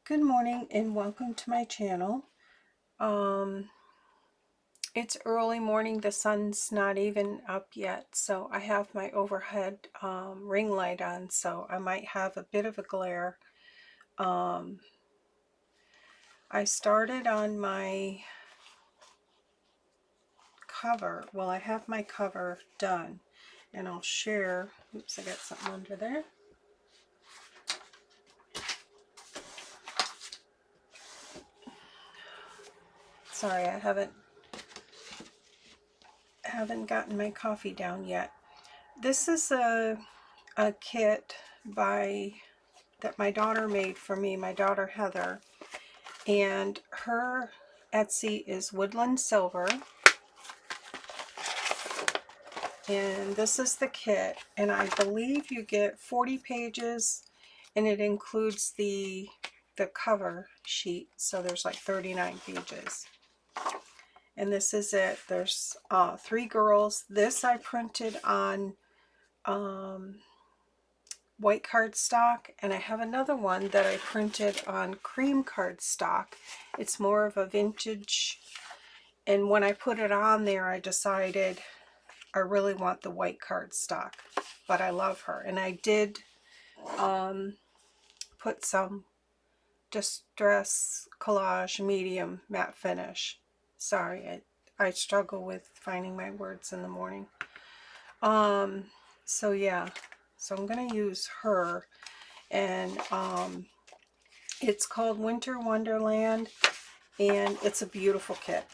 Good morning and welcome to my channel. It's early morning, the sun's not even up yet, so I have my overhead ring light on, so I might have a bit of a glare. I started on my cover. Well, I have my cover done, and I'll share. Oops, I got something under there. Sorry, I haven't gotten my coffee down yet. This is a kit that my daughter made for me, my daughter Heather, and her Etsy is WoodlandSilver, and this is the kit, and I believe you get 40 pages, and it includes the cover sheet, so there's like 39 pages. And this is it. There's 3 girls. This I printed on white cardstock, and I have another one that I printed on cream cardstock. It's more of a vintage, and when I put it on there I decided I really want the white cardstock, but I love her. And I did put some Distress Collage medium matte finish. Sorry, I struggle with finding my words in the morning. So yeah, so I'm gonna use her, and it's called Winter Wonderland, and it's a beautiful kit.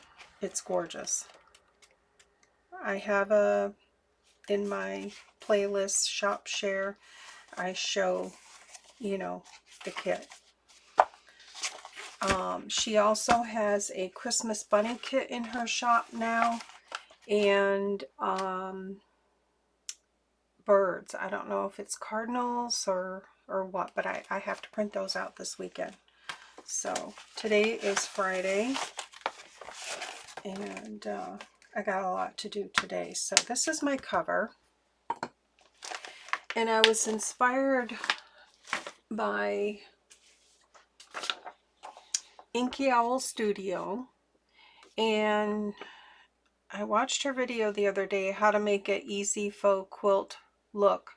It's gorgeous. I have in my playlist shop share, I show, the kit. She also has a Christmas bunny kit in her shop now, and birds. I don't know if it's cardinals or what, but I have to print those out this weekend. So today is Friday, and I got a lot to do today. So this is my cover, and I was inspired by Inky Owl Studio, and I watched her video the other day, how to make an easy faux quilt look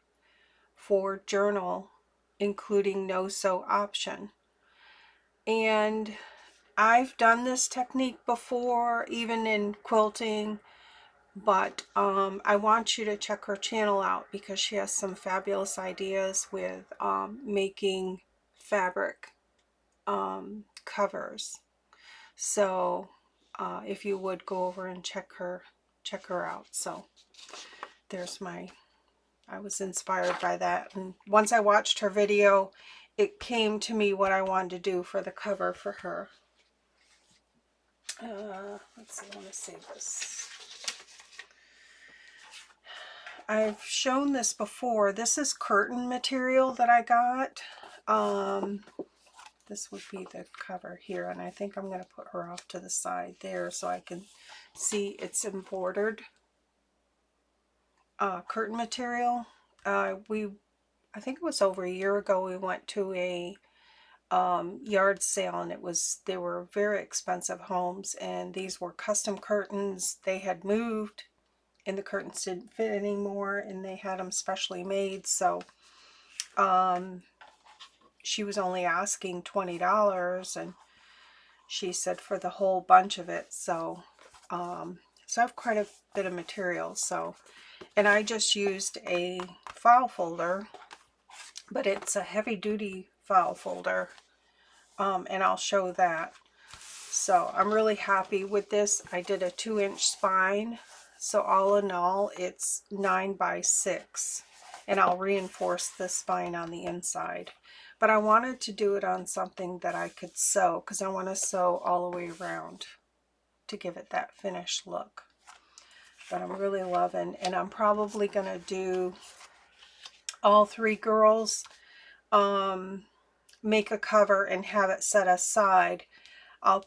for journal, including no-sew option. And I've done this technique before, even in quilting, but I want you to check her channel out because she has some fabulous ideas with making fabric covers. So if you would go over and check her out. So there's I was inspired by that, and once I watched her video, it came to me what I wanted to do for the cover for her. Let's see, I want to save this. I've shown this before. This is curtain material that I got. This would be the cover here, and I think I'm going to put her off to the side there so I can see it's embroidered curtain material. I think it was over a year ago, we went to a yard sale, and they were very expensive homes, and these were custom curtains. They had moved and the curtains didn't fit anymore, and they had them specially made. So she was only asking $20, and she said for the whole bunch of it. So so I have quite a bit of material. So, and I just used a file folder, but it's a heavy-duty file folder, and I'll show that. So I'm really happy with this. I did a 2-inch spine, so all in all it's 9 by 6, and I'll reinforce the spine on the inside. But I wanted to do it on something that I could sew, because I want to sew all the way around to give it that finished look. But I'm really loving, and I'm probably going to do all 3 girls, make a cover and have it set aside. I'll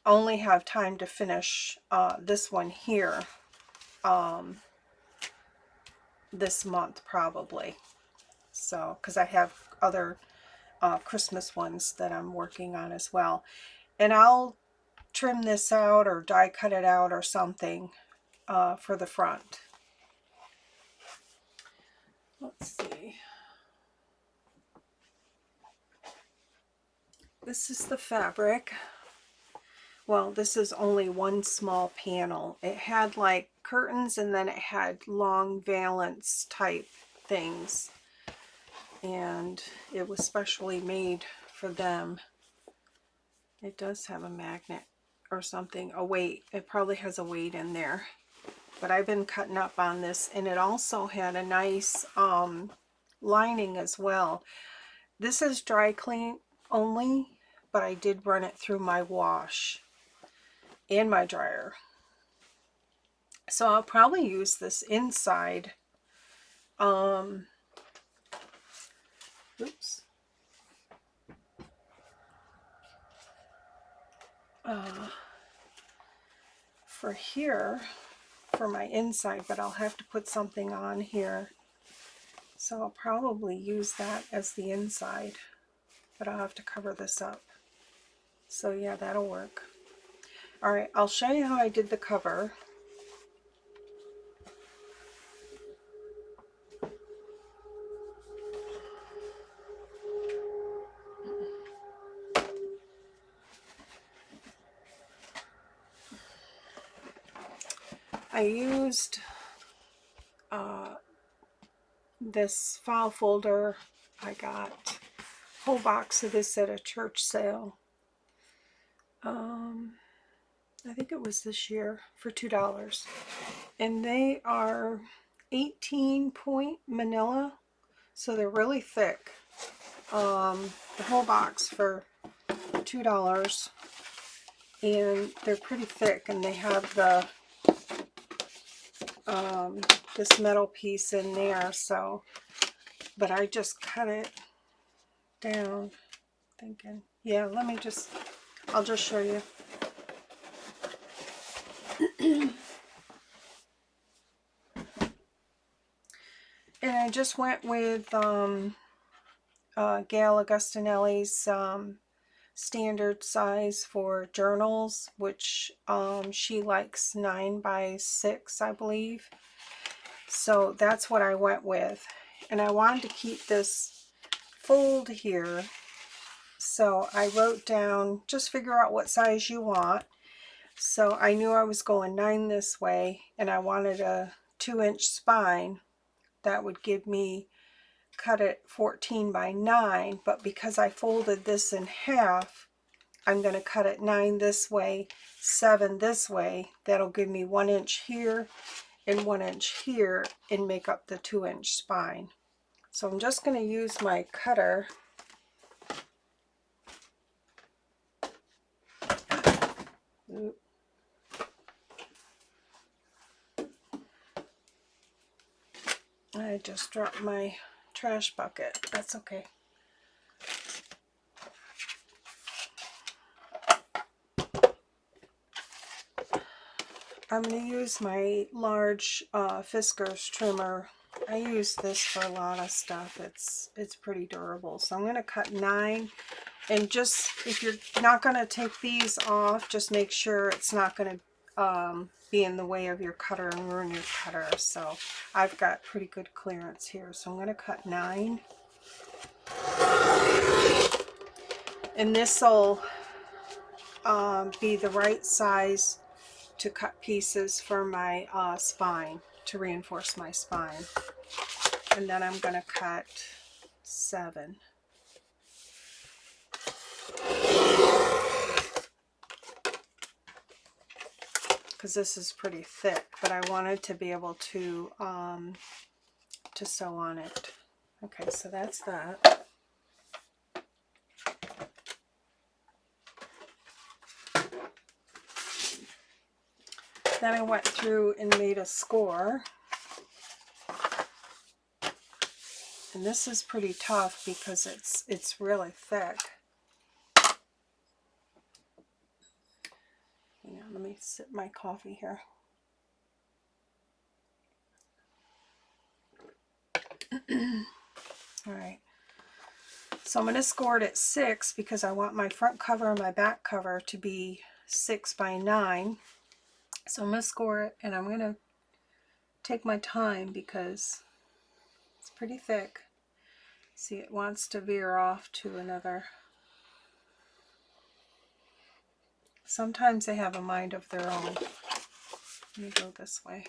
only have time to finish this one here this month probably. So, because I have other Christmas ones that I'm working on as well. And I'll trim this out or die cut it out or something for the front. Let's see. This is the fabric. Well, this is only one small panel. It had like curtains and then it had long valance type things. And it was specially made for them. It does have a magnet or something, a weight. It probably has a weight in there. But I've been cutting up on this, and it also had a nice lining as well. This is dry clean only, but I did run it through my wash and my dryer. So I'll probably use this inside. Oops. For here, for my inside, but I'll have to put something on here. So I'll probably use that as the inside, but I'll have to cover this up. So yeah, that'll work. All right, I'll show you how I did the cover. I used this file folder. I got a whole box of this at a church sale. I think it was this year for $2. And they are 18-point manila, so they're really thick. The whole box for $2, and they're pretty thick, and they have the this metal piece in there. So, but I just cut it down, thinking, yeah, I'll just show you. And I just went with Gail Augustinelli's standard size for journals, which she likes 9x6, I believe. So that's what I went with. And I wanted to keep this fold here. So I wrote down, just figure out what size you want. So I knew I was going 9 this way, and I wanted a 2-inch spine. That would give me, cut it 14 by 9, but because I folded this in half, I'm going to cut it 9 this way, 7 this way. That'll give me 1 inch here and 1 inch here and make up the 2-inch spine. So I'm just going to use my cutter. Oop. I just dropped my trash bucket. That's okay. I'm going to use my large Fiskars trimmer. I use this for a lot of stuff. It's pretty durable. So I'm going to cut 9. And just, if you're not going to take these off, just make sure it's not going to be in the way of your cutter and ruin your cutter. So I've got pretty good clearance here. So I'm going to cut 9. And this will be the right size to cut pieces for my spine, to reinforce my spine. And then I'm going to cut 7. Because this is pretty thick, but I wanted to be able to sew on it. Okay, so that's that. Then I went through and made a score. And this is pretty tough because it's really thick. Hang on, let me sip my coffee here. All right. So I'm going to score it at 6 because I want my front cover and my back cover to be 6 by 9. So I'm going to score it, and I'm going to take my time because it's pretty thick. See, it wants to veer off to another. Sometimes they have a mind of their own. Let me go this way.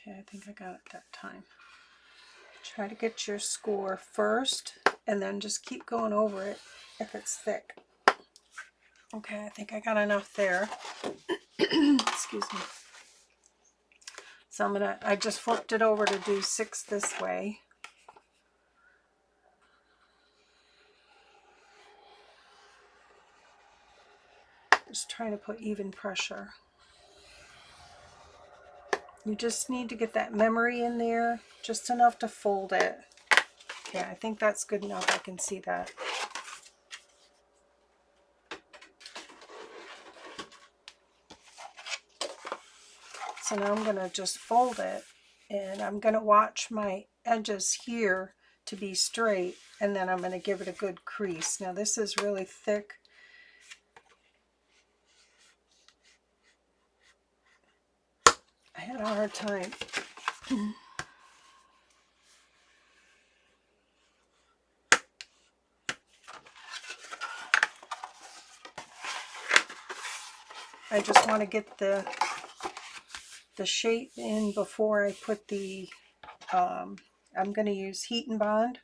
Okay, I think I got it that time. Try to get your score first and then just keep going over it if it's thick. Okay, I think I got enough there. Excuse me. So I just flipped it over to do 6 this way. Just trying to put even pressure. You just need to get that memory in there, just enough to fold it. Okay, I think that's good enough. I can see that. So now I'm going to just fold it, and I'm going to watch my edges here to be straight, and then I'm going to give it a good crease. Now this is really thick. I had a hard time. I just want to get the shape in before I put the, I'm going to use Heat and Bond.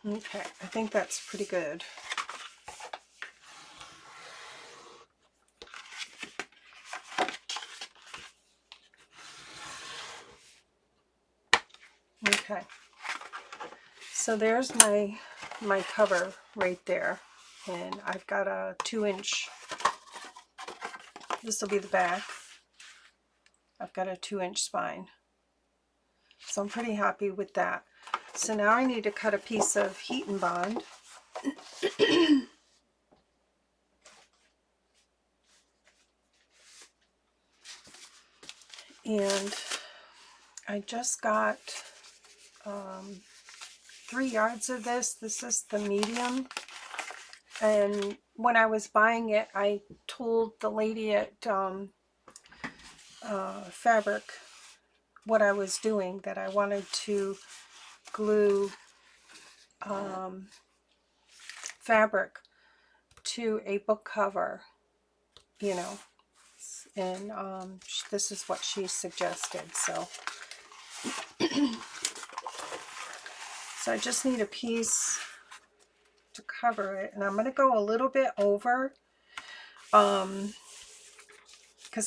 Okay, I think that's pretty good. Okay, so there's my cover right there, and I've got a 2-inch, this will be the back. I've got a 2-inch spine, so I'm pretty happy with that. So now I need to cut a piece of Heat and Bond. And I just got 3 yards of this. This is the medium. And when I was buying it, I told the lady at Fabric what I was doing, that I wanted to glue fabric to a book cover, you know, and this is what she suggested. So so I just need a piece to cover it, and I'm going to go a little bit over because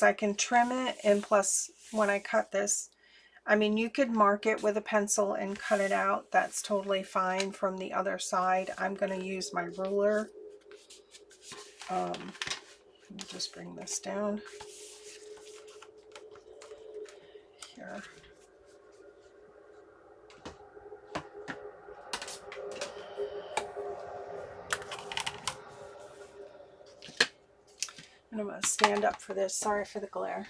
I can trim it, and plus when I cut this, I mean, you could mark it with a pencil and cut it out. That's totally fine from the other side. I'm going to use my ruler. Let me just bring this down here. And I'm going to stand up for this. Sorry for the glare.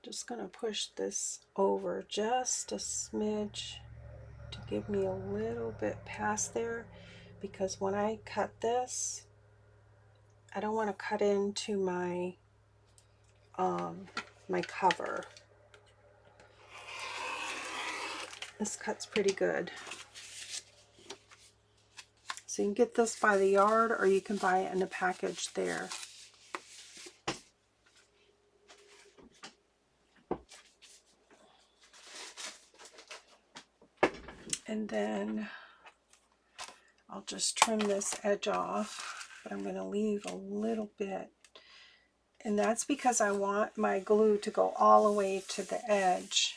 Just going to push this over just a smidge to give me a little bit past there, because when I cut this, I don't want to cut into my my cover. This cut's pretty good. So you can get this by the yard, or you can buy it in a package there. And then I'll just trim this edge off, but I'm going to leave a little bit. And that's because I want my glue to go all the way to the edge.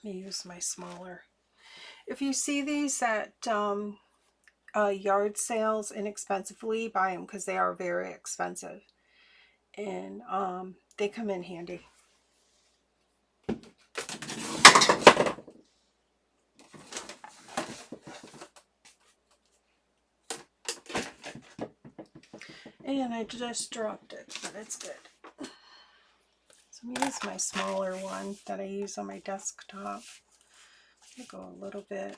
Let me use my smaller. If you see these at yard sales inexpensively, buy them, because they are very expensive. and they come in handy. And I just dropped it, but it's good. So I'm going to use my smaller one that I use on my desktop. I'll go a little bit.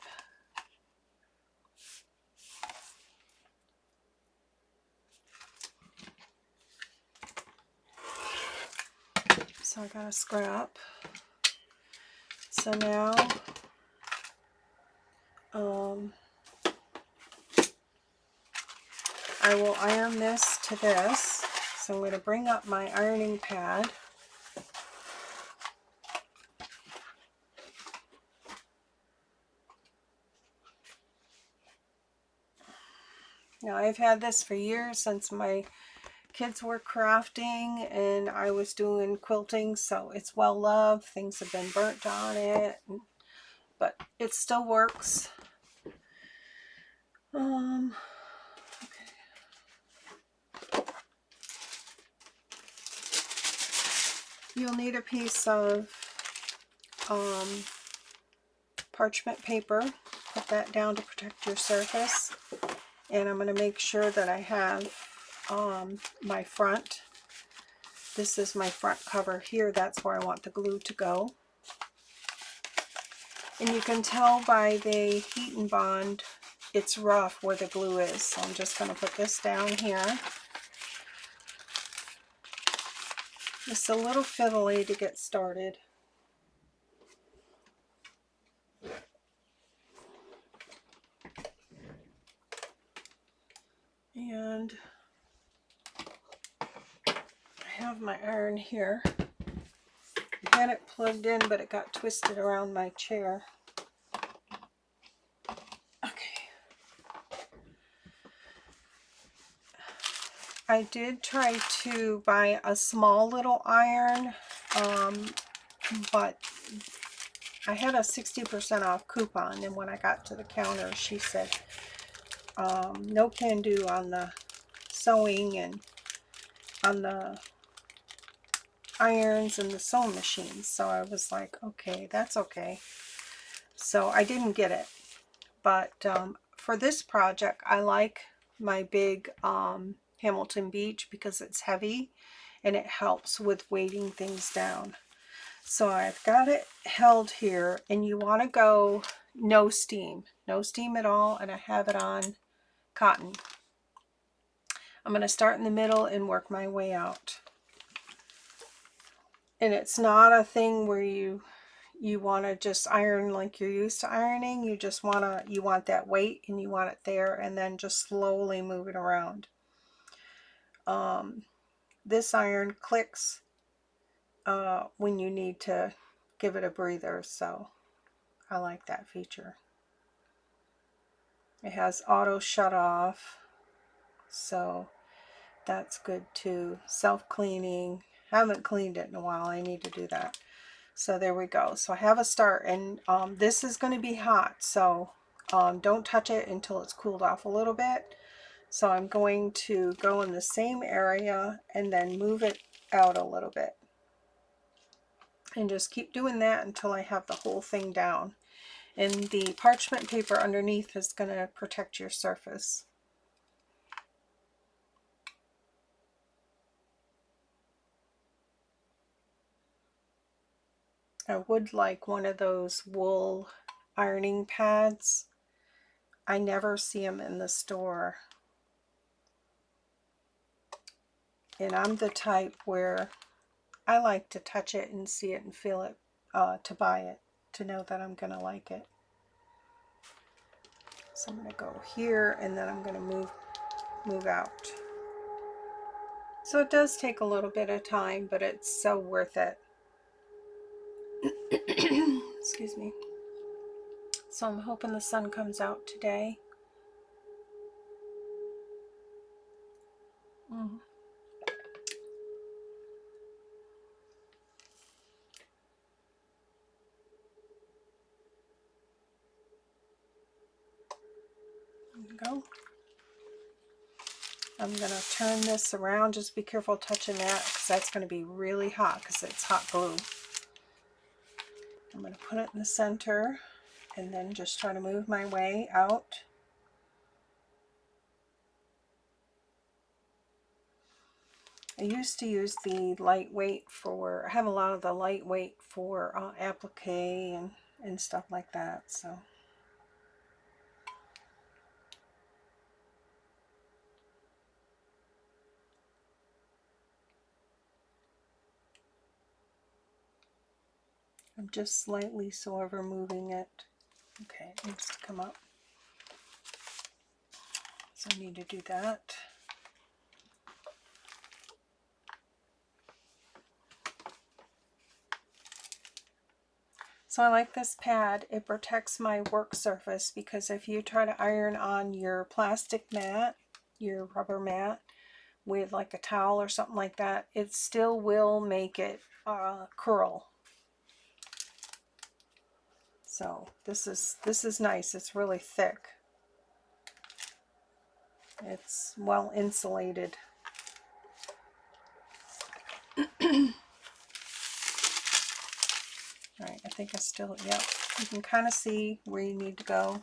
So I got a scrap. So now I will iron this to this. So I'm going to bring up my ironing pad. Now I've had this for years, since my kids were crafting and I was doing quilting, so it's well loved. Things have been burnt on it, but it still works. Okay. You'll need a piece of parchment paper. Put that down to protect your surface. And I'm going to make sure that I have my front. This is my front cover here. That's where I want the glue to go. And you can tell by the heat and bond, it's rough where the glue is. So I'm just going to put this down here. Just a little fiddly to get started. And I have my iron here. I had it plugged in, but it got twisted around my chair. Okay. I did try to buy a small little iron, but I had a 60% off coupon, and when I got to the counter, she said no can do on the sewing and on the irons and the sewing machines. So I was like, okay, that's okay. So I didn't get it. But for this project, I like my big Hamilton Beach because it's heavy and it helps with weighting things down. So I've got it held here, and you want to go no steam at all, and I have it on cotton. I'm going to start in the middle and work my way out. And it's not a thing where you want to just iron like you're used to ironing. You just you want that weight, and you want it there, and then just slowly move it around. This iron clicks when you need to give it a breather, so I like that feature. It has auto shut off, so that's good too. Self-cleaning. Haven't cleaned it in a while. I need to do that. So there we go. So I have a start, and this is going to be hot, so don't touch it until it's cooled off a little bit. So I'm going to go in the same area and then move it out a little bit. And just keep doing that until I have the whole thing down. And the parchment paper underneath is going to protect your surface. I would like one of those wool ironing pads. I never see them in the store. And I'm the type where I like to touch it and see it and feel it to buy it, to know that I'm going to like it. So I'm going to go here, and then I'm going to move out. So it does take a little bit of time, but it's so worth it. Excuse me. So I'm hoping the sun comes out today. There we go. I'm going to turn this around. Just be careful touching that because that's going to be really hot because it's hot glue. I'm going to put it in the center and then just try to move my way out. I used to use the lightweight for, I have a lot of the lightweight for applique and stuff like that. So I'm just slightly sort of moving it. Okay, it needs to come up. So I need to do that. So I like this pad. It protects my work surface because if you try to iron on your plastic mat, your rubber mat, with like a towel or something like that, it still will make it curl. So this is nice. It's really thick. It's well insulated. All right, I think I still, yep. You can kind of see where you need to go.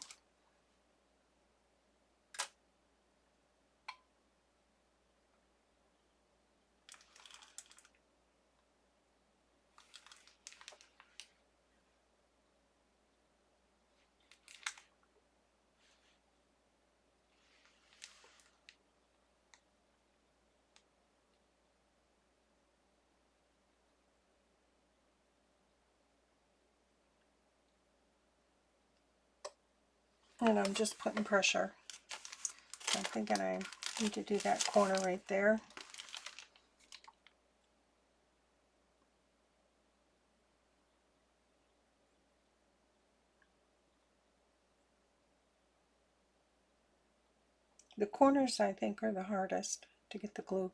And I'm just putting pressure. I'm thinking I need to do that corner right there. The corners, I think, are the hardest to get the glue.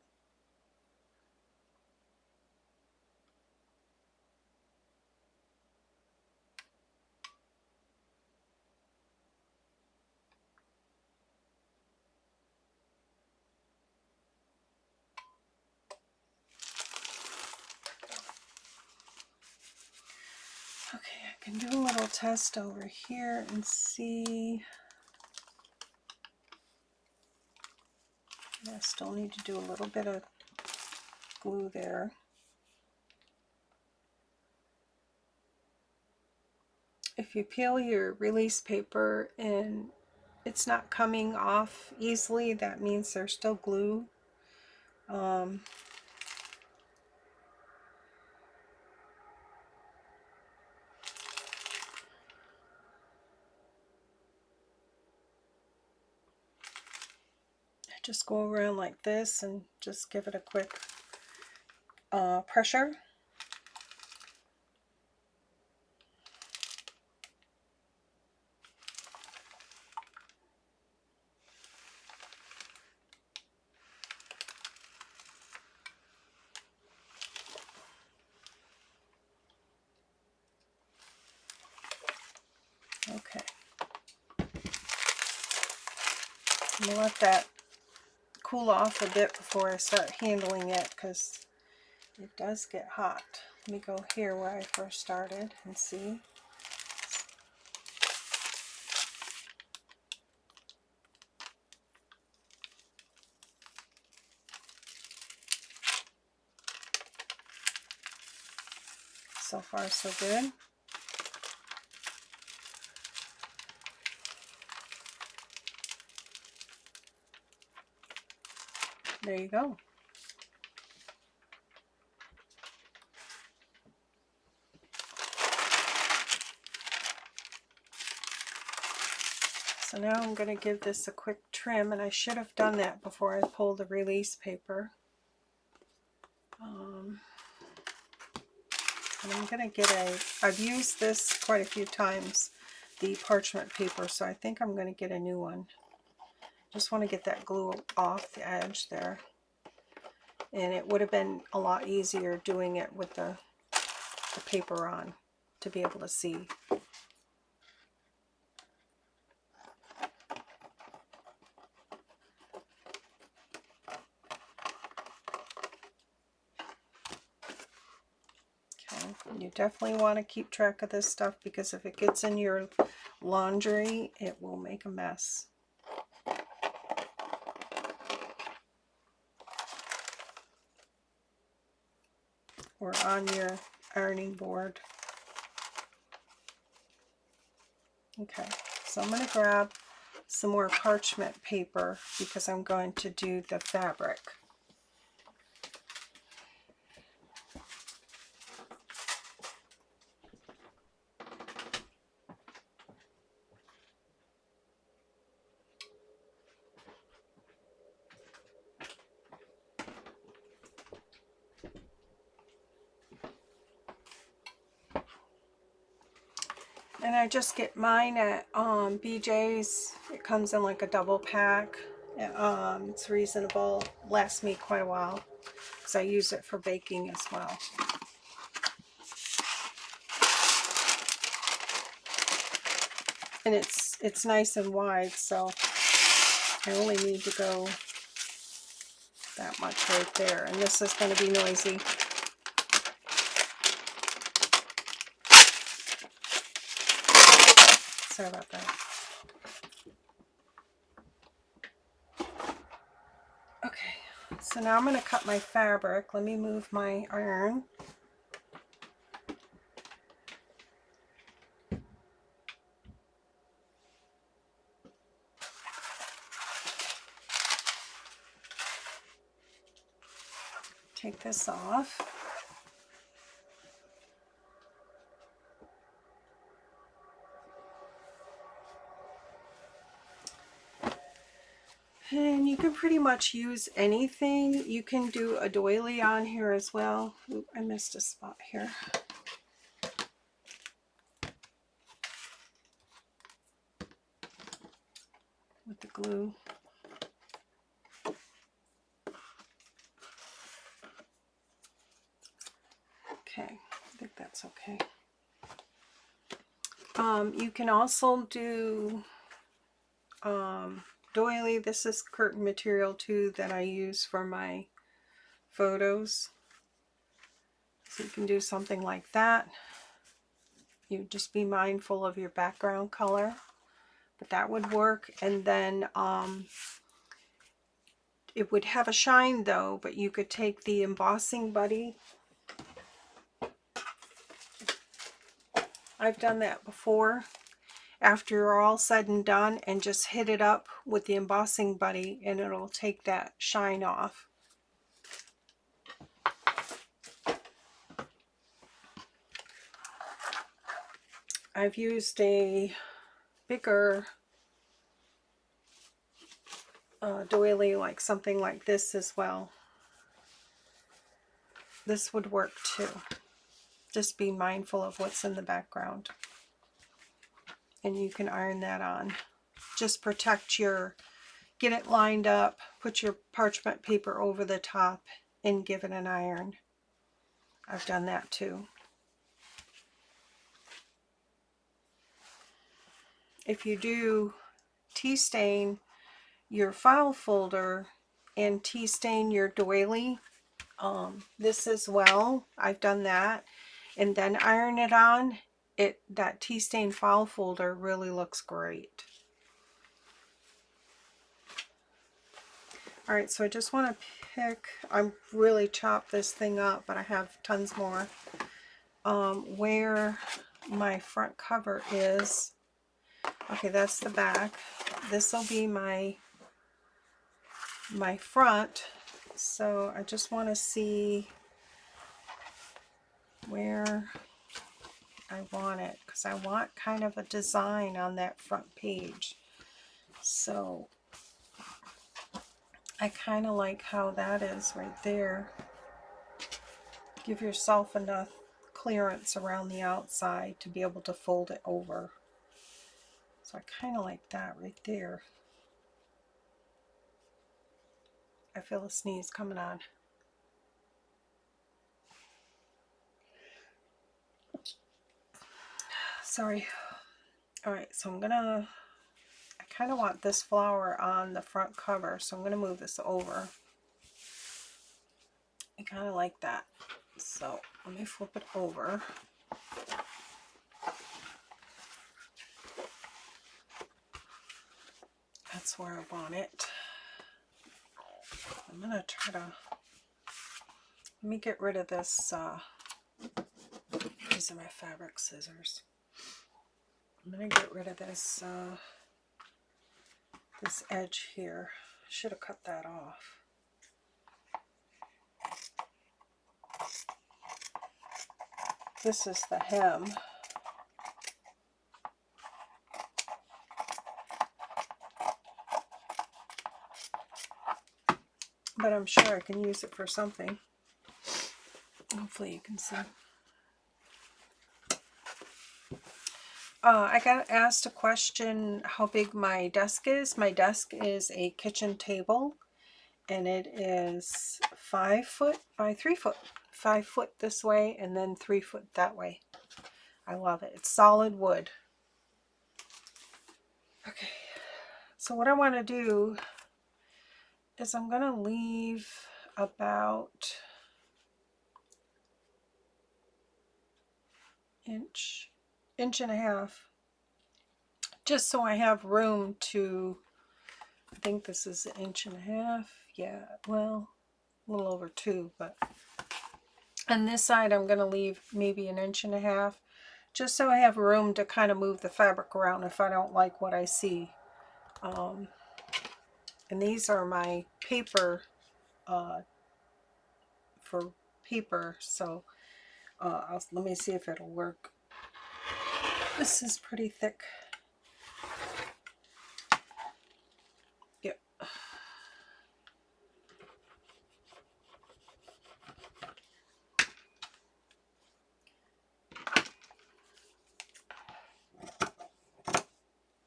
Okay, I can do a little test over here and see. I still need to do a little bit of glue there. If you peel your release paper and it's not coming off easily, that means there's still glue. Just go around like this and just give it a quick pressure. Okay. I'm going to let that cool off a bit before I start handling it because it does get hot. Let me go here where I first started and see. So far so good. There you go. So now I'm going to give this a quick trim, and I should have done that before I pulled the release paper. And I'm going to get I've used this quite a few times, the parchment paper, so I think I'm going to get a new one. Just want to get that glue off the edge there. And it would have been a lot easier doing it with the paper on to be able to see. you definitely want to keep track of this stuff, because if it gets in your laundry, it will make a mess. Or on your ironing board. Okay, so I'm going to grab some more parchment paper because I'm going to do the fabric. And I just get mine at BJ's. It comes in like a double pack. It's reasonable, lasts me quite a while because I use it for baking as well. And it's nice and wide, so I only need to go that much right there. And this is going to be noisy. Sorry about that. Okay, so now I'm going to cut my fabric. Let me move my iron. Take this off. And you can pretty much use anything. You can do a doily on here as well. Oop, I missed a spot here. With the glue. Okay, I think that's okay. You can also do doily. This is curtain material too that I use for my photos. So you can do something like that. You just be mindful of your background color, but that would work. And then it would have a shine though, but you could take the embossing buddy. I've done that before. After you're all said and done, and just hit it up with the embossing buddy and it'll take that shine off. I've used a bigger doily, like something like this as well. This would work too. Just be mindful of what's in the background. And you can iron that on. Just protect your, get it lined up, put your parchment paper over the top and give it an iron. I've done that too. If you do tea stain your file folder and tea stain your doily, this as well, I've done that, and then iron it on, that tea stain file folder really looks great. Alright, so I just want to pick, I'm really chopped this thing up, but I have tons more, where my front cover is. Okay, that's the back. This will be my front. So I just want to see where I want it, because I want kind of a design on that front page. So I kind of like how that is right there. Give yourself enough clearance around the outside to be able to fold it over. So I kind of like that right there. I feel a sneeze coming on. Sorry. Alright, so I kind of want this flower on the front cover, so I'm going to move this over. I kind of like that. So let me flip it over. That's where I want it. I'm gonna try to, let me get rid of this, these are my fabric scissors. I'm gonna get rid of this, this edge here. Should have cut that off. This is the hem. But I'm sure I can use it for something. Hopefully you can see. I got asked a question how big my desk is. My desk is a kitchen table, and it is 5 foot by 3 foot. 5 foot this way and then 3 foot that way. I love it. It's solid wood. Okay, so what I want to do is I'm going to leave about inch and a half, just so I have room to, I think this is 1.5 inches. Yeah, well, a little over 2, but on this side I'm going to leave maybe 1.5 inches, just so I have room to kind of move the fabric around if I don't like what I see. And these are my paper, for paper, so let me see if it'll work. This is pretty thick. Yep.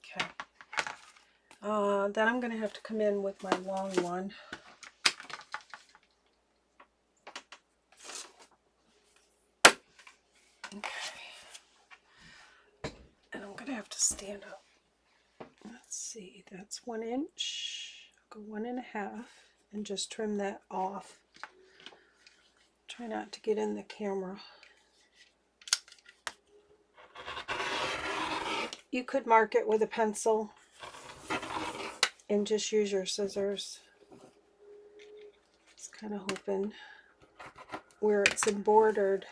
Okay. Then I'm going to have to come in with my long one. Okay. And I'm going to have to stand up. Let's see, that's 1 inch. I'll go 1.5 and just trim that off. Try not to get in the camera. You could mark it with a pencil and just use your scissors. Just kind of hoping where it's embroidered,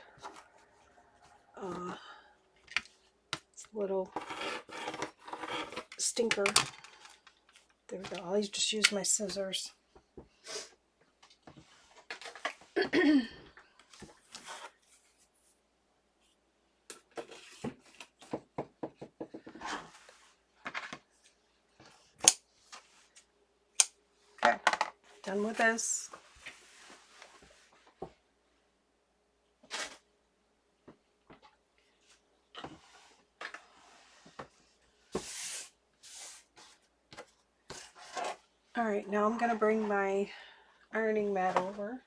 it's a little stinker. There we go. I'll just use my scissors. Okay, done with this. All right, now I'm going to bring my ironing mat over.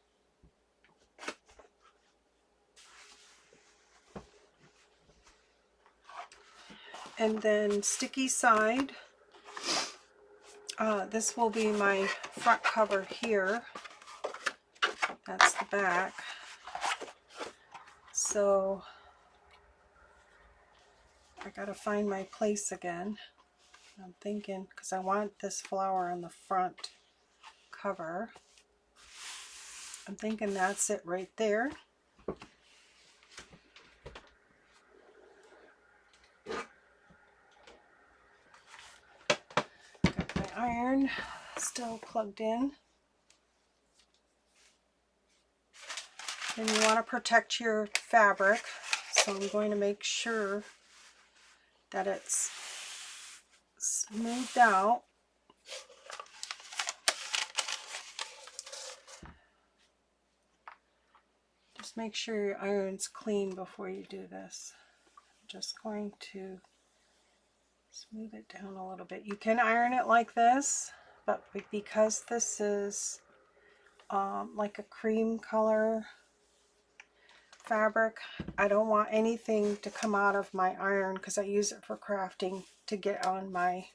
And then sticky side. This will be my front cover here. That's the back. So I gotta find my place again. I'm thinking, because I want this flower on the front cover. I'm thinking that's it right there. Got my iron still plugged in. And you want to protect your fabric, so I'm going to make sure that it's smoothed out. Just make sure your iron's clean before you do this. I'm just going to smooth it down a little bit. You can iron it like this, but because this is like a cream color fabric, I don't want anything to come out of my iron because I use it for crafting to get on my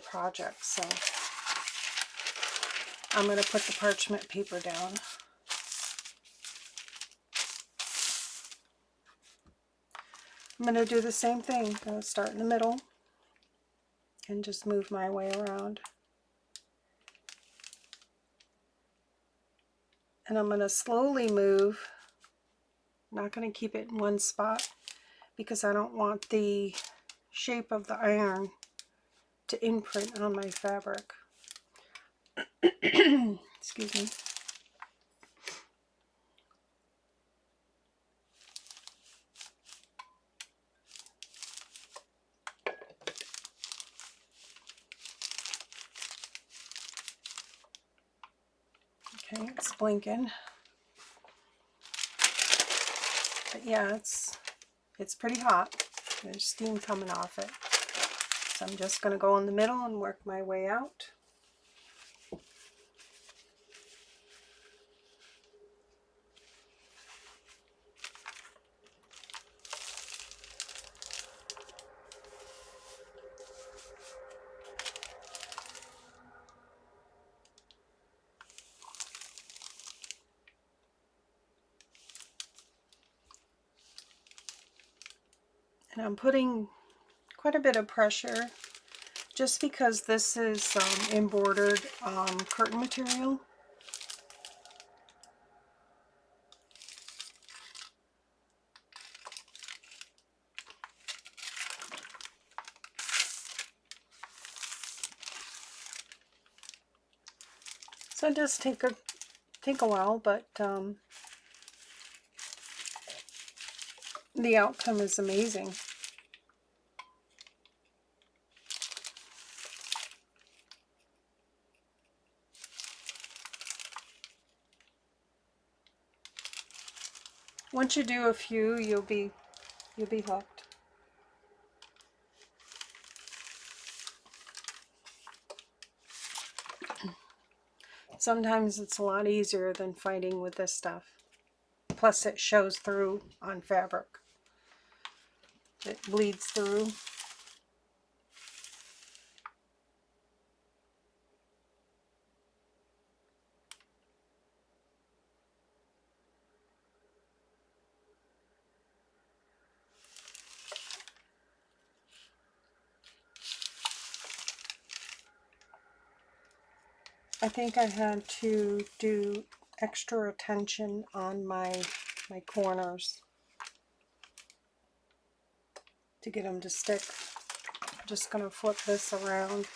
project. So I'm going to put the parchment paper down. I'm going to do the same thing. I'm going to start in the middle and just move my way around. And I'm going to slowly move. I'm not going to keep it in one spot because I don't want the shape of the iron to imprint on my fabric. Excuse me. Okay, it's blinking. But yeah, it's pretty hot. There's steam coming off it. So I'm just going to go in the middle and work my way out. And I'm putting quite a bit of pressure just because this is embroidered curtain material. So it does take a while, but the outcome is amazing. Once you do a few, you'll be hooked. Sometimes it's a lot easier than fighting with this stuff. Plus it shows through on fabric. It bleeds through. I think I had to do extra attention on my corners to get them to stick. I'm just going to flip this around.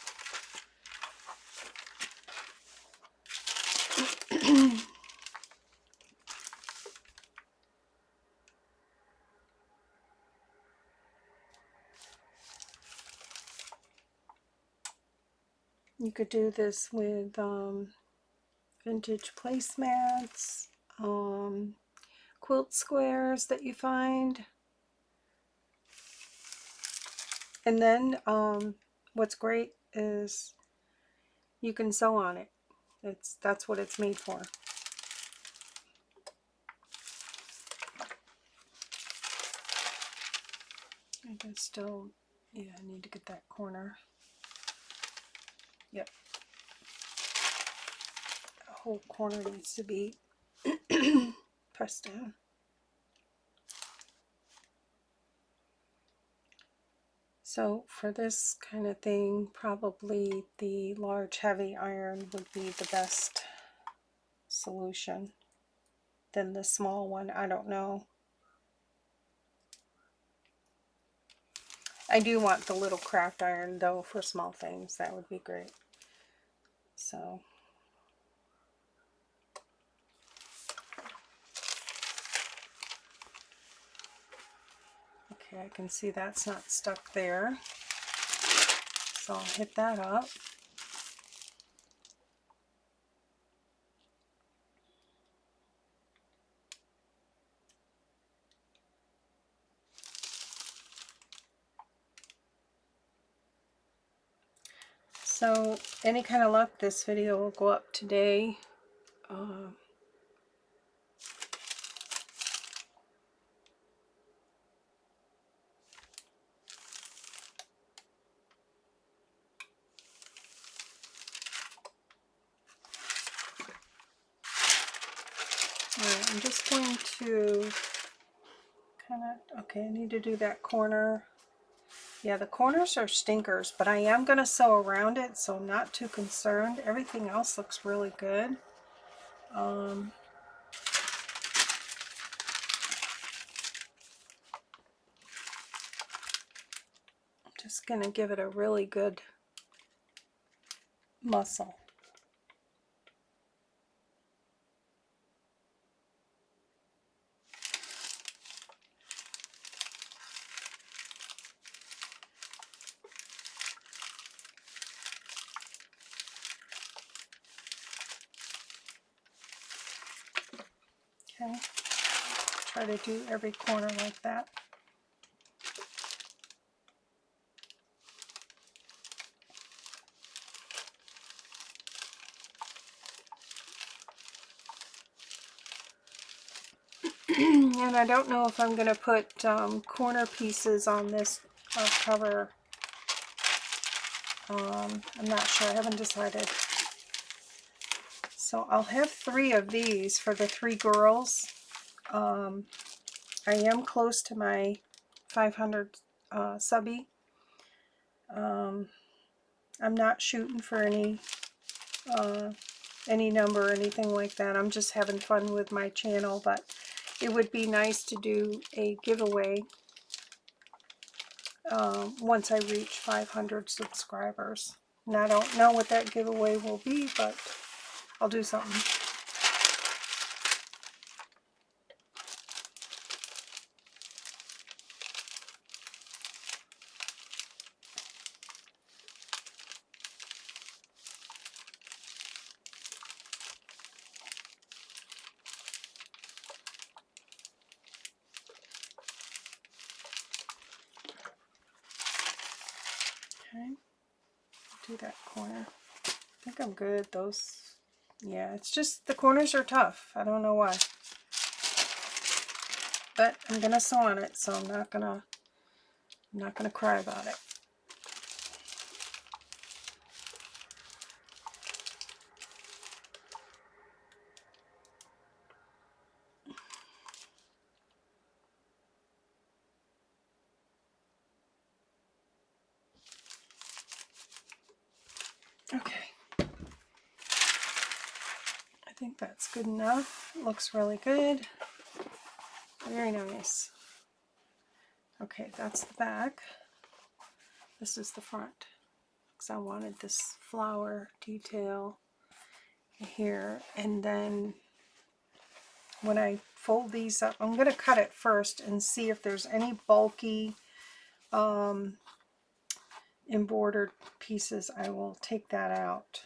You could do this with vintage placemats, quilt squares that you find. And then what's great is you can sew on it. That's what it's made for. I can still, yeah, I need to get that corner. Yep. The whole corner needs to be pressed down. So for this kind of thing, probably the large heavy iron would be the best solution than the small one. I don't know. I do want the little craft iron though for small things. That would be great. So okay, I can see that's not stuck there. So I'll hit that up. So any kind of luck, this video will go up today. Alright, I'm just going to kind of, okay, I need to do that corner. Yeah, the corners are stinkers, but I am going to sew around it, so I'm not too concerned. Everything else looks really good. Just going to give it a really good muscle. Okay, try to do every corner like that. And I don't know if I'm going to put corner pieces on this cover. I'm not sure. I haven't decided. So I'll have 3 of these for the 3 girls. I am close to my 500 subby. I'm not shooting for any number or anything like that. I'm just having fun with my channel, but it would be nice to do a giveaway once I reach 500 subscribers. And I don't know what that giveaway will be, but I'll do something. Okay, do that corner. I think I'm good. Those, yeah, it's just the corners are tough. I don't know why. But I'm gonna sew on it, so I'm not gonna cry about it. Okay. I think that's good enough. Looks really good. Very nice. Okay, that's the back. This is the front, because I wanted this flower detail here. And then when I fold these up, I'm going to cut it first and see if there's any bulky embroidered pieces. I will take that out.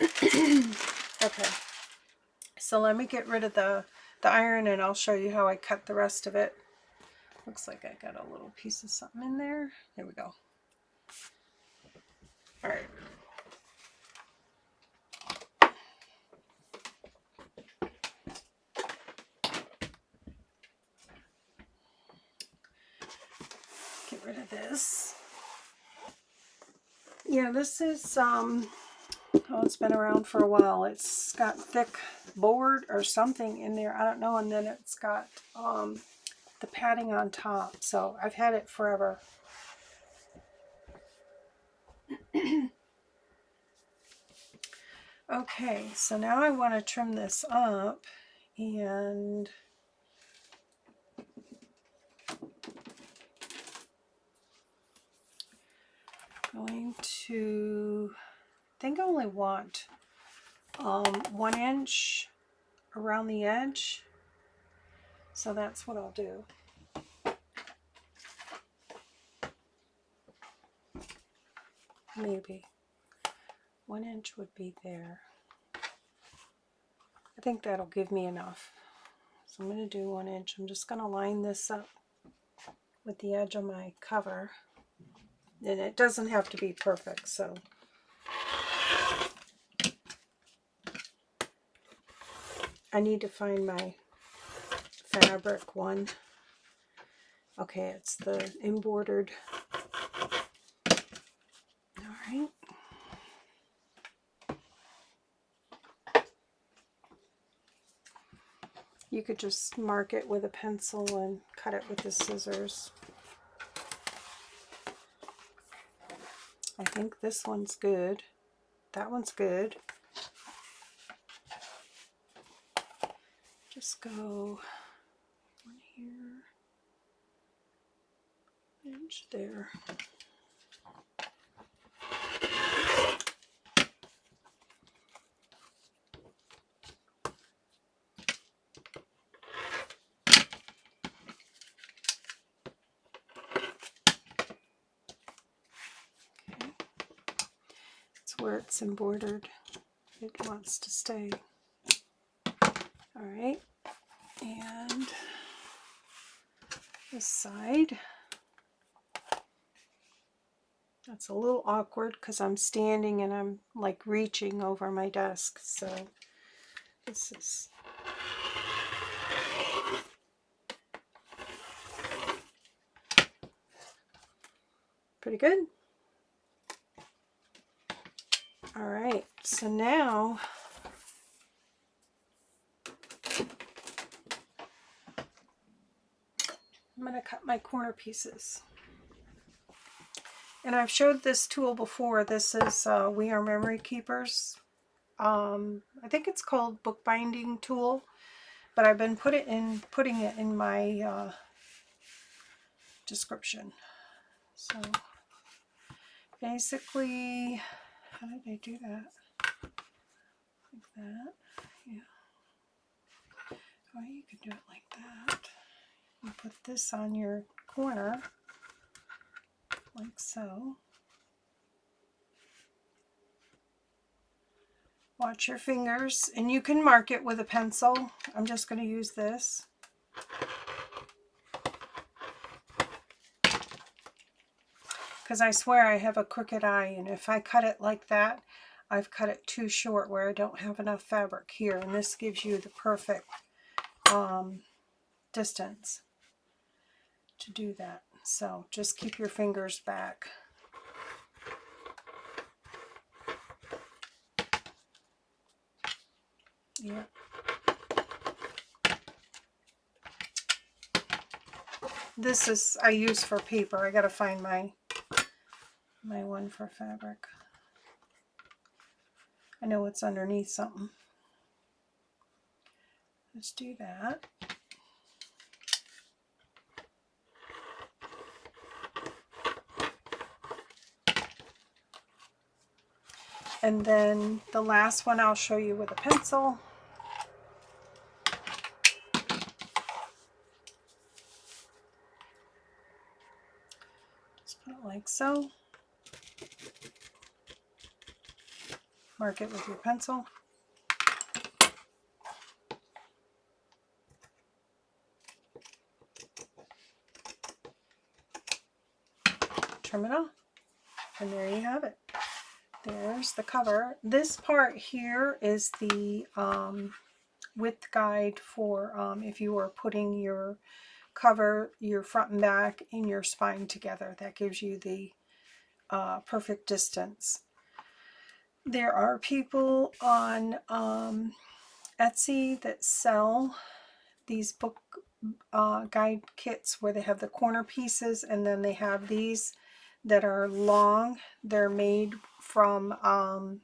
Okay, so let me get rid of the iron and I'll show you how I cut the rest of it. Looks like I got a little piece of something in there. There we go. All right. Get rid of this. Yeah, this is oh, it's been around for a while. It's got thick board or something in there, I don't know, and then it's got the padding on top, so I've had it forever. Okay, so now I want to trim this up, and going to, I think I only want 1 inch around the edge, so that's what I'll do. Maybe 1 inch would be there. I think that'll give me enough. So I'm going to do 1 inch. I'm just going to line this up with the edge of my cover. And it doesn't have to be perfect, so. I need to find my fabric one. Okay, it's the embroidered. All right. You could just mark it with a pencil and cut it with the scissors. I think this one's good. That one's good. Just go one here, inch there. Okay. That's where it's embroidered. It wants to stay. All right, and this side. That's a little awkward because I'm standing and I'm like reaching over my desk. So this is pretty good. All right, so now I'm going to cut my corner pieces. And I've showed this tool before. This is We Are Memory Keepers. I think it's called bookbinding tool, but I've been putting it in my description. So basically, how did I do that? Like that, yeah. Oh, you could do it like that. You put this on your corner, like so. Watch your fingers, and you can mark it with a pencil. I'm just going to use this. Because I swear I have a crooked eye, and if I cut it like that, I've cut it too short where I don't have enough fabric here, and this gives you the perfect distance to do that. So just keep your fingers back. Yeah. This is I use for paper. I gotta find my one for fabric. I know it's underneath something. Let's do that. And then the last one I'll show you with a pencil. Just put it like so. Mark it with your pencil. Trim it off. And there you have it. There's the cover. This part here is the width guide for if you are putting your cover, your front and back, and your spine together. That gives you the perfect distance. There are people on Etsy that sell these book guide kits where they have the corner pieces, and then they have these that are long. They're made from on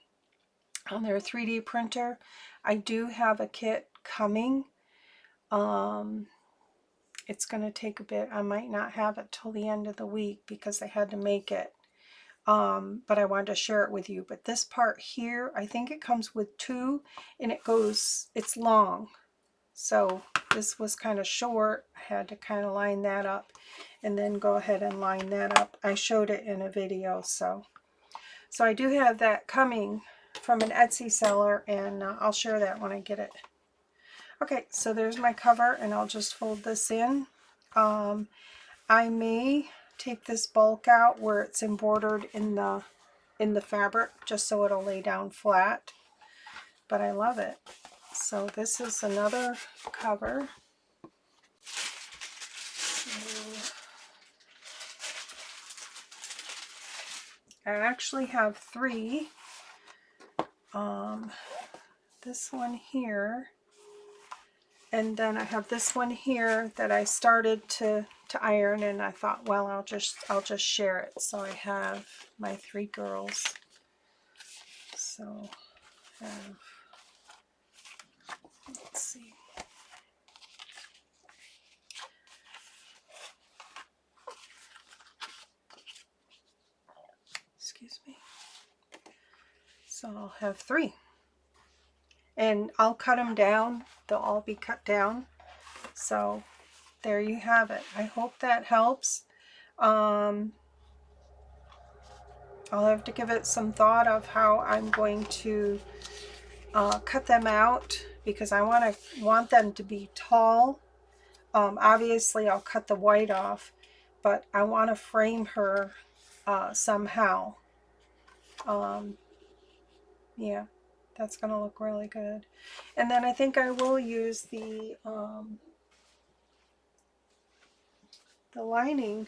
their 3D printer. I do have a kit coming. It's going to take a bit. I might not have it till the end of the week because they had to make it. But I wanted to share it with you. But this part here, I think it comes with 2, and it's long. So this was kind of short. I had to kind of line that up and then go ahead and line that up. I showed it in a video. So I do have that coming from an Etsy seller, and I'll share that when I get it. Okay, so there's my cover, and I'll just fold this in. I may take this bulk out where it's embroidered in the fabric, just so it'll lay down flat, but I love it. So this is another cover. So I actually have 3. This one here, And then I have this one here that I started to iron, and I thought, well, I'll just share it. So I have my 3 girls. So I have, let's see. Excuse me. So I'll have 3. And I'll cut them down. They'll all be cut down. So there you have it. I hope that helps. I'll have to give it some thought of how I'm going to cut them out, because I want them to be tall. Obviously I'll cut the white off, but I want to frame her somehow. Yeah, that's going to look really good. And then I think I will use the lining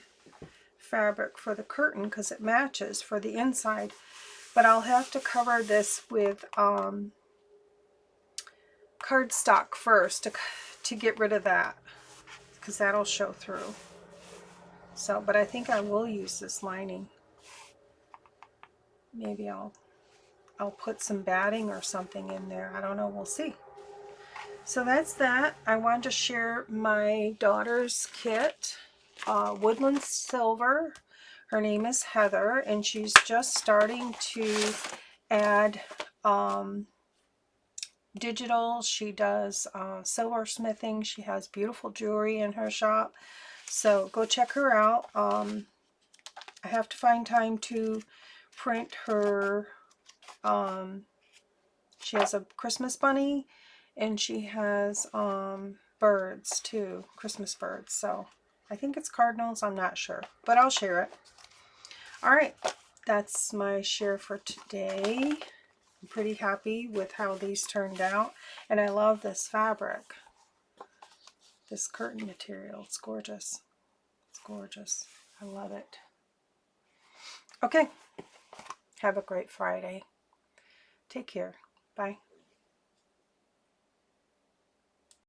fabric for the curtain, because it matches for the inside. But I'll have to cover this with cardstock first to get rid of that, because that'll show through. So, but I think I will use this lining. Maybe I'll put some batting or something in there. I don't know. We'll see. So that's that. I wanted to share my daughter's kit, WoodlandSilver. Her name is Heather, and she's just starting to add digital. She does silversmithing. She has beautiful jewelry in her shop. So go check her out. I have to find time to print her. She has a Christmas bunny, and she has birds too, Christmas birds. So I think it's cardinals, I'm not sure, but I'll share it. All right, that's my share for today. I'm pretty happy with how these turned out, and I love this fabric, this curtain material. It's gorgeous. It's gorgeous. I love it. Okay, have a great Friday. Take care. Bye.